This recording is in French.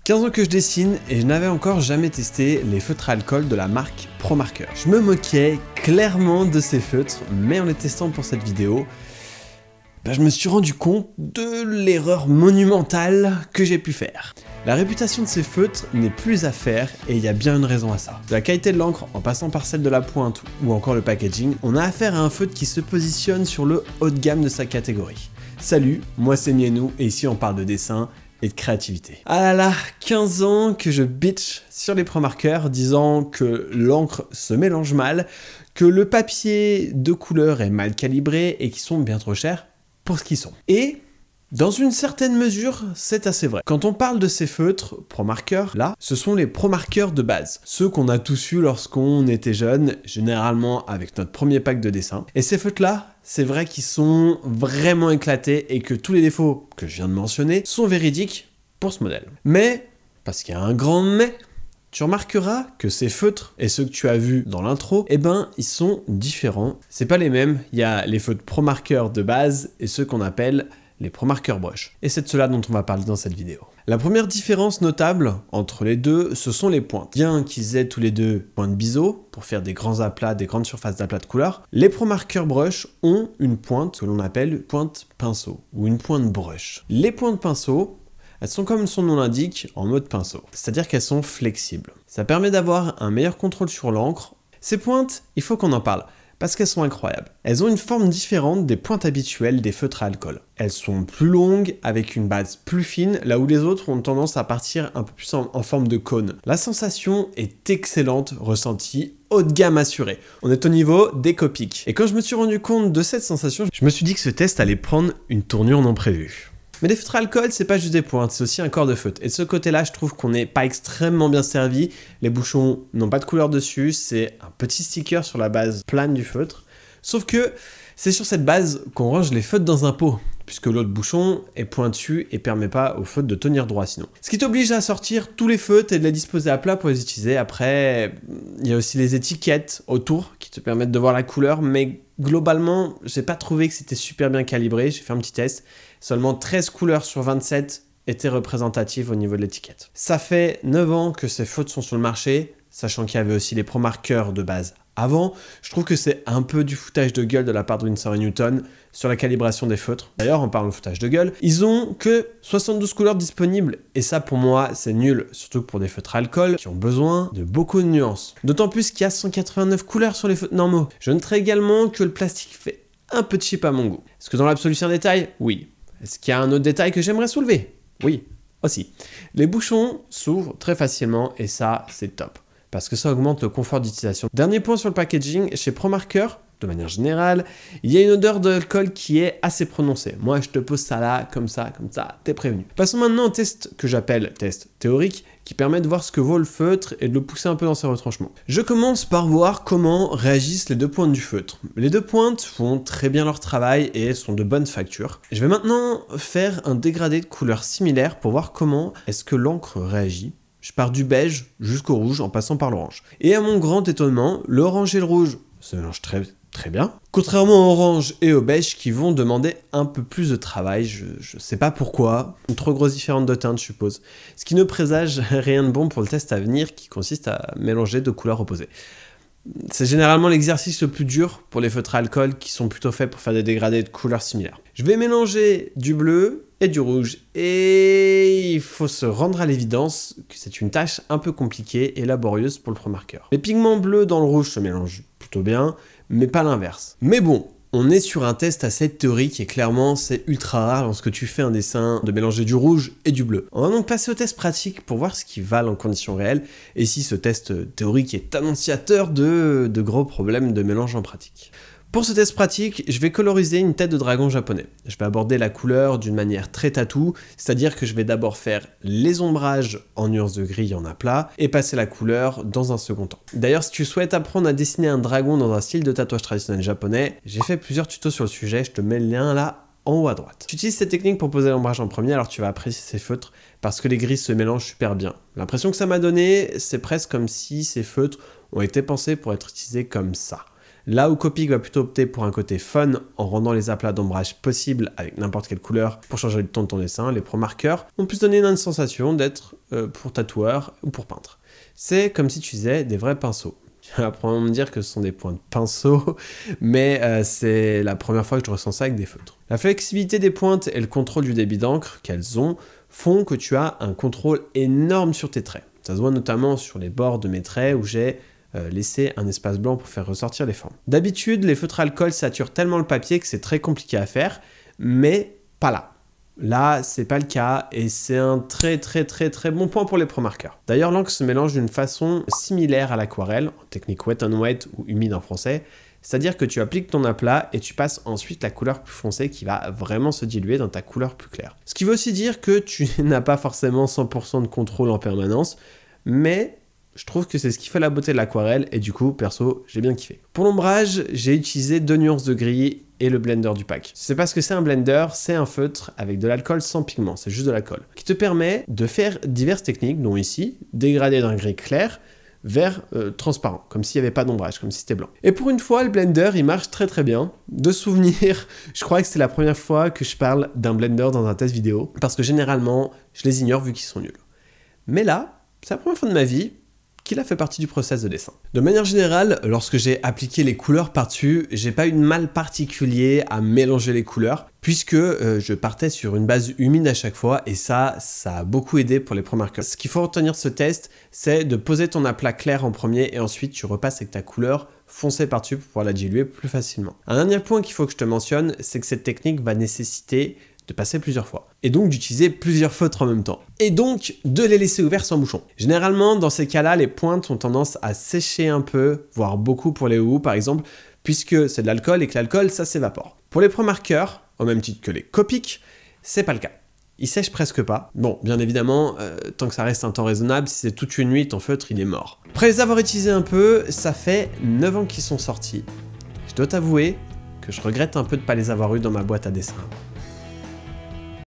15 ans que je dessine et je n'avais encore jamais testé les feutres à alcool de la marque ProMarker. Je me moquais clairement de ces feutres, mais en les testant pour cette vidéo, je me suis rendu compte de l'erreur monumentale que j'ai pu faire. La réputation de ces feutres n'est plus à faire et il y a bien une raison à ça. De la qualité de l'encre en passant par celle de la pointe ou encore le packaging, on a affaire à un feutre qui se positionne sur le haut de gamme de sa catégorie. Salut, moi c'est Mienou et ici on parle de dessin et de créativité. Ah là là, 15 ans que je bitch sur les ProMarker disant que l'encre se mélange mal, que le papier de couleur est mal calibré et qu'ils sont bien trop chers pour ce qu'ils sont. Et dans une certaine mesure, c'est assez vrai. Quand on parle de ces feutres ProMarker, là, ce sont les ProMarker de base. Ceux qu'on a tous eu lorsqu'on était jeune, généralement avec notre premier pack de dessin. Et ces feutres-là, c'est vrai qu'ils sont vraiment éclatés et que tous les défauts que je viens de mentionner sont véridiques pour ce modèle. Mais, parce qu'il y a un grand mais, tu remarqueras que ces feutres et ceux que tu as vus dans l'intro, eh ben, ils sont différents. C'est pas les mêmes. Il y a les feutres ProMarker de base et ceux qu'on appelle les ProMarker Brush. Et c'est de cela dont on va parler dans cette vidéo. La première différence notable entre les deux, ce sont les pointes. Bien qu'ils aient tous les deux pointe biseau pour faire des grands aplats, des grandes surfaces d'aplats de couleur, les ProMarker Brush ont une pointe que l'on appelle pointe pinceau ou une pointe brush. Les pointes pinceau, elles sont comme son nom l'indique en mode pinceau, c'est-à-dire qu'elles sont flexibles. Ça permet d'avoir un meilleur contrôle sur l'encre. Ces pointes, il faut qu'on en parle, parce qu'elles sont incroyables. Elles ont une forme différente des pointes habituelles des feutres à alcool. Elles sont plus longues, avec une base plus fine, là où les autres ont tendance à partir un peu plus en forme de cône. La sensation est excellente, ressentie, haut de gamme assuré. On est au niveau des Copic. Et quand je me suis rendu compte de cette sensation, je me suis dit que ce test allait prendre une tournure non prévue. Mais les feutres à alcool, c'est pas juste des pointes, c'est aussi un corps de feutre. Et de ce côté-là, je trouve qu'on n'est pas extrêmement bien servi. Les bouchons n'ont pas de couleur dessus, c'est un petit sticker sur la base plane du feutre. Sauf que c'est sur cette base qu'on range les feutres dans un pot, puisque l'autre bouchon est pointu et permet pas au feutre de tenir droit sinon. Ce qui t'oblige à sortir tous les feutres et de les disposer à plat pour les utiliser. Après, il y a aussi les étiquettes autour qui te permettent de voir la couleur, mais globalement, j'ai pas trouvé que c'était super bien calibré. J'ai fait un petit test. Seulement 13 couleurs sur 27 étaient représentatives au niveau de l'étiquette. Ça fait 9 ans que ces feutres sont sur le marché, sachant qu'il y avait aussi les ProMarker de base avant. Je trouve que c'est un peu du foutage de gueule de la part de Winsor & Newton sur la calibration des feutres. D'ailleurs, en parlant de foutage de gueule, ils ont que 72 couleurs disponibles. Et ça, pour moi, c'est nul. Surtout pour des feutres à alcool qui ont besoin de beaucoup de nuances. D'autant plus qu'il y a 189 couleurs sur les feutres normaux. Je noterai également que le plastique fait un peu cheap à mon goût. Est-ce que dans l'absolu c'est un détail? Oui. Est-ce qu'il y a un autre détail que j'aimerais soulever? Oui, aussi. Les bouchons s'ouvrent très facilement et ça, c'est top. Parce que ça augmente le confort d'utilisation. Dernier point sur le packaging, chez ProMarker, de manière générale, il y a une odeur d'alcool qui est assez prononcée. Moi, je te pose ça là, comme ça, t'es prévenu. Passons maintenant au test que j'appelle test théorique, qui permet de voir ce que vaut le feutre et de le pousser un peu dans ses retranchements. Je commence par voir comment réagissent les deux pointes du feutre. Les deux pointes font très bien leur travail et sont de bonne facture. Je vais maintenant faire un dégradé de couleurs similaires pour voir comment est-ce que l'encre réagit. Je pars du beige jusqu'au rouge en passant par l'orange. Et à mon grand étonnement, l'orange et le rouge se mélangent très bien. Contrairement au orange et au beige qui vont demander un peu plus de travail, je sais pas pourquoi, une trop grosse différence de teinte je suppose. Ce qui ne présage rien de bon pour le test à venir qui consiste à mélanger deux couleurs opposées. C'est généralement l'exercice le plus dur pour les feutres à alcool qui sont plutôt faits pour faire des dégradés de couleurs similaires. Je vais mélanger du bleu et du rouge et il faut se rendre à l'évidence que c'est une tâche un peu compliquée et laborieuse pour le ProMarker. Les pigments bleus dans le rouge se mélangent plutôt bien, mais pas l'inverse. Mais bon, on est sur un test assez théorique et clairement c'est ultra rare lorsque tu fais un dessin de mélanger du rouge et du bleu. On va donc passer au test pratique pour voir ce qui valent en conditions réelles et si ce test théorique est annonciateur de gros problèmes de mélange en pratique. Pour ce test pratique, je vais coloriser une tête de dragon japonais. Je vais aborder la couleur d'une manière très tatou, c'est-à-dire que je vais d'abord faire les ombrages en nuances de gris en aplat et passer la couleur dans un second temps. D'ailleurs, si tu souhaites apprendre à dessiner un dragon dans un style de tatouage traditionnel japonais, j'ai fait plusieurs tutos sur le sujet, je te mets le lien là en haut à droite. Tu utilises cette technique pour poser l'ombrage en premier, alors tu vas apprécier ces feutres parce que les gris se mélangent super bien. L'impression que ça m'a donné, c'est presque comme si ces feutres ont été pensés pour être utilisés comme ça. Là où Copic va plutôt opter pour un côté fun en rendant les aplats d'ombrage possibles avec n'importe quelle couleur pour changer le ton de ton dessin, les Pro Markers vont plus donner une sensation d'être pour tatoueur ou pour peintre. C'est comme si tu faisais des vrais pinceaux. Tu vas probablement me dire que ce sont des points de pinceau, mais c'est la première fois que je ressens ça avec des feutres. La flexibilité des pointes et le contrôle du débit d'encre qu'elles ont font que tu as un contrôle énorme sur tes traits. Ça se voit notamment sur les bords de mes traits où j'ai laissé un espace blanc pour faire ressortir les formes. D'habitude, les feutres alcool saturent tellement le papier que c'est très compliqué à faire, mais pas là. Là, c'est pas le cas et c'est un très bon point pour les Pro Markers. D'ailleurs, l'encre se mélange d'une façon similaire à l'aquarelle, en technique wet on wet ou humide en français, c'est-à-dire que tu appliques ton aplat et tu passes ensuite la couleur plus foncée qui va vraiment se diluer dans ta couleur plus claire. Ce qui veut aussi dire que tu n'as pas forcément 100% de contrôle en permanence, mais je trouve que c'est ce qui fait la beauté de l'aquarelle et du coup, perso, j'ai bien kiffé. Pour l'ombrage, j'ai utilisé 2 nuances de gris et le blender du pack. C'est parce que c'est un blender, c'est un feutre avec de l'alcool sans pigment, c'est juste de l'alcool, qui te permet de faire diverses techniques, dont ici, dégrader d'un gris clair vers transparent, comme s'il n'y avait pas d'ombrage, comme si c'était blanc. Et pour une fois, le blender, il marche très bien. De souvenir, je crois que c'est la première fois que je parle d'un blender dans un test vidéo, parce que généralement, je les ignore vu qu'ils sont nuls. Mais là, c'est la première fois de ma vie qu'il a fait partie du process de dessin. De manière générale, lorsque j'ai appliqué les couleurs par-dessus, j'ai pas eu de mal particulier à mélanger les couleurs, puisque je partais sur une base humide à chaque fois, et ça a beaucoup aidé pour les Pro Markers. Ce qu'il faut retenir de ce test, c'est de poser ton aplat clair en premier, et ensuite tu repasses avec ta couleur foncée par-dessus pour pouvoir la diluer plus facilement. Un dernier point qu'il faut que je te mentionne, c'est que cette technique va nécessiter de passer plusieurs fois, et donc d'utiliser plusieurs feutres en même temps, et donc de les laisser ouverts sans bouchon. Généralement, dans ces cas-là, les pointes ont tendance à sécher un peu, voire beaucoup pour les houes par exemple, puisque c'est de l'alcool et que l'alcool, ça s'évapore. Pour les Pro Markers, au même titre que les Copic, c'est pas le cas. Ils sèchent presque pas. Bon, bien évidemment, tant que ça reste un temps raisonnable, si c'est toute une nuit, ton feutre, il est mort. Après les avoir utilisés un peu, ça fait 9 ans qu'ils sont sortis. Je dois t'avouer que je regrette un peu de pas les avoir eus dans ma boîte à dessin.